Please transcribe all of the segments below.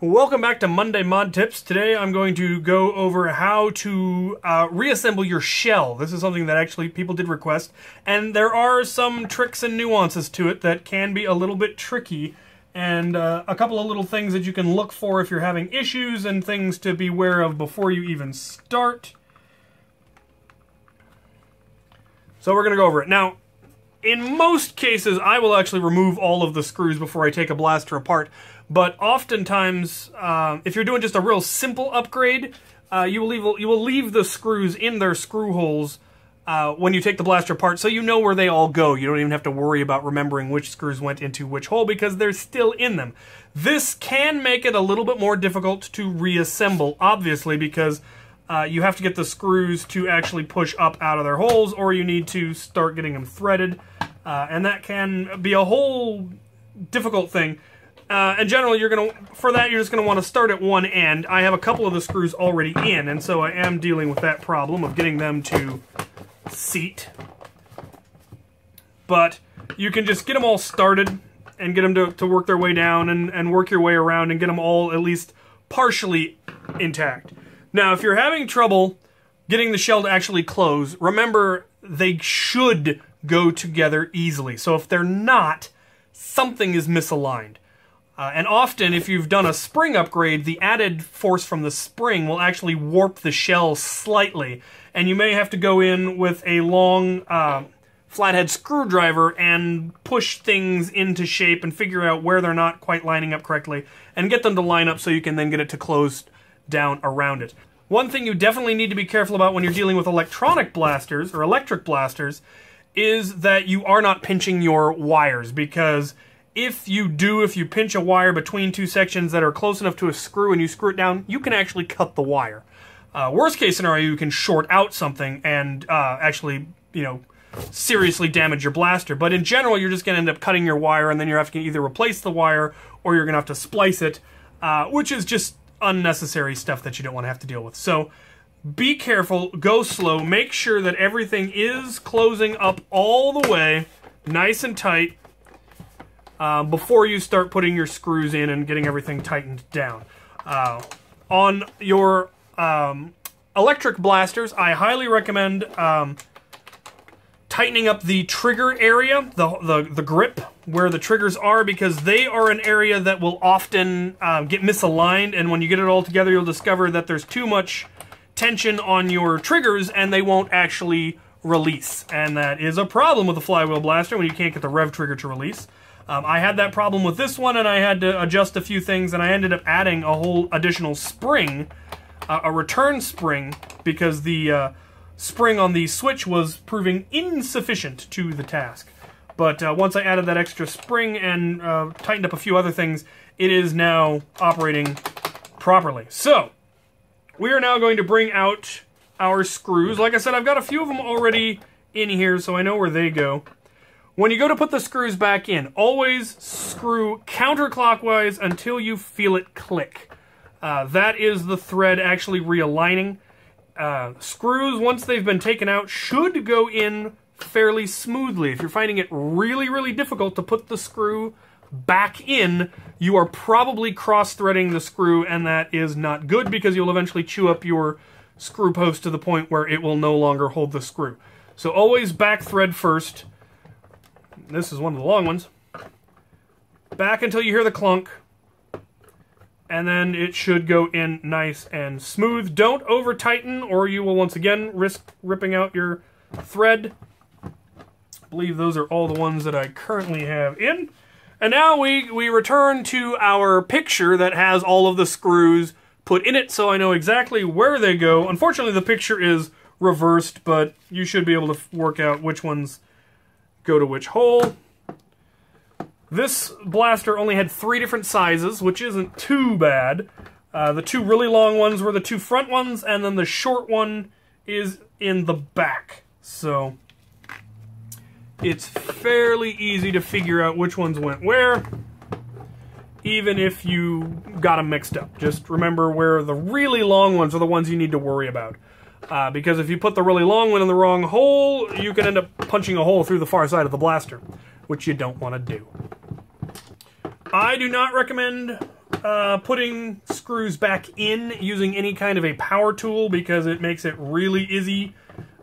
Welcome back to Monday Mod Tips. Today I'm going to go over how to reassemble your shell. This is something that actually people did request, and there are some tricks and nuances to it that can be a little bit tricky, and a couple of little things that you can look for if you're having issues and things to be aware of before you even start. So we're going to go over it. Now, in most cases, I will actually remove all of the screws before I take a blaster apart. But oftentimes, if you're doing just a real simple upgrade, you will leave the screws in their screw holes when you take the blaster apart, so you know where they all go. You don't even have to worry about remembering which screws went into which hole because they're still in them. This can make it a little bit more difficult to reassemble, obviously, because you have to get the screws to actually push up out of their holes, or you need to start getting them threaded, and that can be a whole difficult thing. And generally, for that, you're just going to want to start at one end. I have a couple of the screws already in, and so I am dealing with that problem of getting them to seat. But you can just get them all started and get them to work their way down and work your way around and get them all at least partially intact. Now, if you're having trouble getting the shell to actually close, remember they should go together easily. So if they're not, something is misaligned. And often, if you've done a spring upgrade, the added force from the spring will actually warp the shell slightly. And you may have to go in with a long flathead screwdriver and push things into shape and figure out where they're not quite lining up correctly and get them to line up so you can then get it to close down around it. One thing you definitely need to be careful about when you're dealing with electronic blasters or electric blasters is that you are not pinching your wires, because if you pinch a wire between two sections that are close enough to a screw and you screw it down, you can actually cut the wire. Worst case scenario, you can short out something and actually, seriously damage your blaster. But in general, you're just going to end up cutting your wire, and then you're going to either replace the wire or you're going to have to splice it, which is just unnecessary stuff that you don't want to have to deal with. So be careful, go slow, make sure that everything is closing up all the way, nice and tight, before you start putting your screws in and getting everything tightened down. On your electric blasters, I highly recommend tightening up the trigger area, the grip where the triggers are, because they are an area that will often get misaligned, and when you get it all together, you'll discover that there's too much tension on your triggers and they won't actually release. And that is a problem with a flywheel blaster when you can't get the rev trigger to release. I had that problem with this one, and I had to adjust a few things, and I ended up adding a whole additional spring, a return spring, because the spring on the switch was proving insufficient to the task. But once I added that extra spring and tightened up a few other things, it is now operating properly. So, we are now going to bring out our screws. Like I said, I've got a few of them already in here, so I know where they go. When you go to put the screws back in, always screw counterclockwise until you feel it click. That is the thread actually realigning. Screws, once they've been taken out, should go in fairly smoothly. If you're finding it really, really difficult to put the screw back in, you are probably cross-threading the screw, and that is not good because you'll eventually chew up your screw post to the point where it will no longer hold the screw. So always back thread first. This is one of the long ones. Back until you hear the clunk, and then it should go in nice and smooth. Don't over tighten, or you will once again risk ripping out your thread. I believe those are all the ones that I currently have in. And now we return to our picture that has all of the screws put in it, so I know exactly where they go. Unfortunately, the picture is reversed, but you should be able to work out which ones go to which hole. This blaster only had 3 different sizes, which isn't too bad. The 2 really long ones were the 2 front ones, and then the short one is in the back. So it's fairly easy to figure out which ones went where, even if you got them mixed up. Just remember where the really long ones are the ones you need to worry about. Because if you put the really long one in the wrong hole, you can end up punching a hole through the far side of the blaster, which you don't want to do. I do not recommend putting screws back in using any kind of a power tool, because it makes it really easy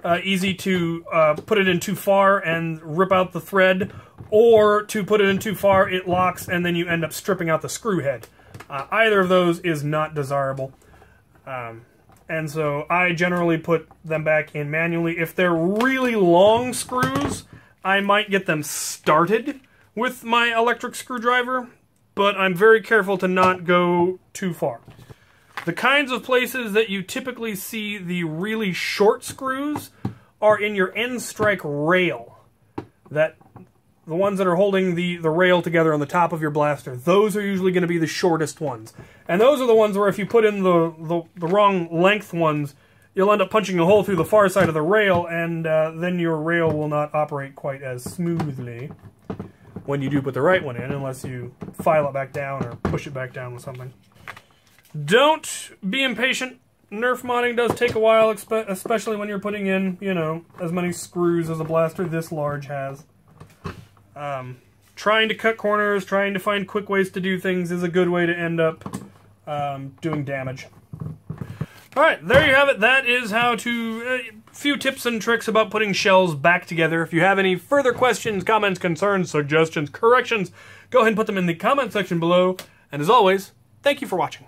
to put it in too far and rip out the thread, or to put it in too far, it locks, and then you end up stripping out the screw head. Either of those is not desirable. And so I generally put them back in manually. If they're really long screws, I might get them started with my electric screwdriver, but I'm very careful to not go too far. The kinds of places that you typically see the really short screws are in your end strike rail. The ones that are holding the rail together on the top of your blaster, those are usually going to be the shortest ones. And those are the ones where if you put in the wrong length ones, you'll end up punching a hole through the far side of the rail, and then your rail will not operate quite as smoothly when you do put the right one in, unless you file it back down or push it back down with something. Don't be impatient. Nerf modding does take a while, especially when you're putting in, you know, as many screws as a blaster this large has. Trying to cut corners, trying to find quick ways to do things is a good way to end up doing damage. Alright, there you have it. That is how to... a few tips and tricks about putting shells back together. If you have any further questions, comments, concerns, suggestions, corrections, go ahead and put them in the comment section below. And as always, thank you for watching.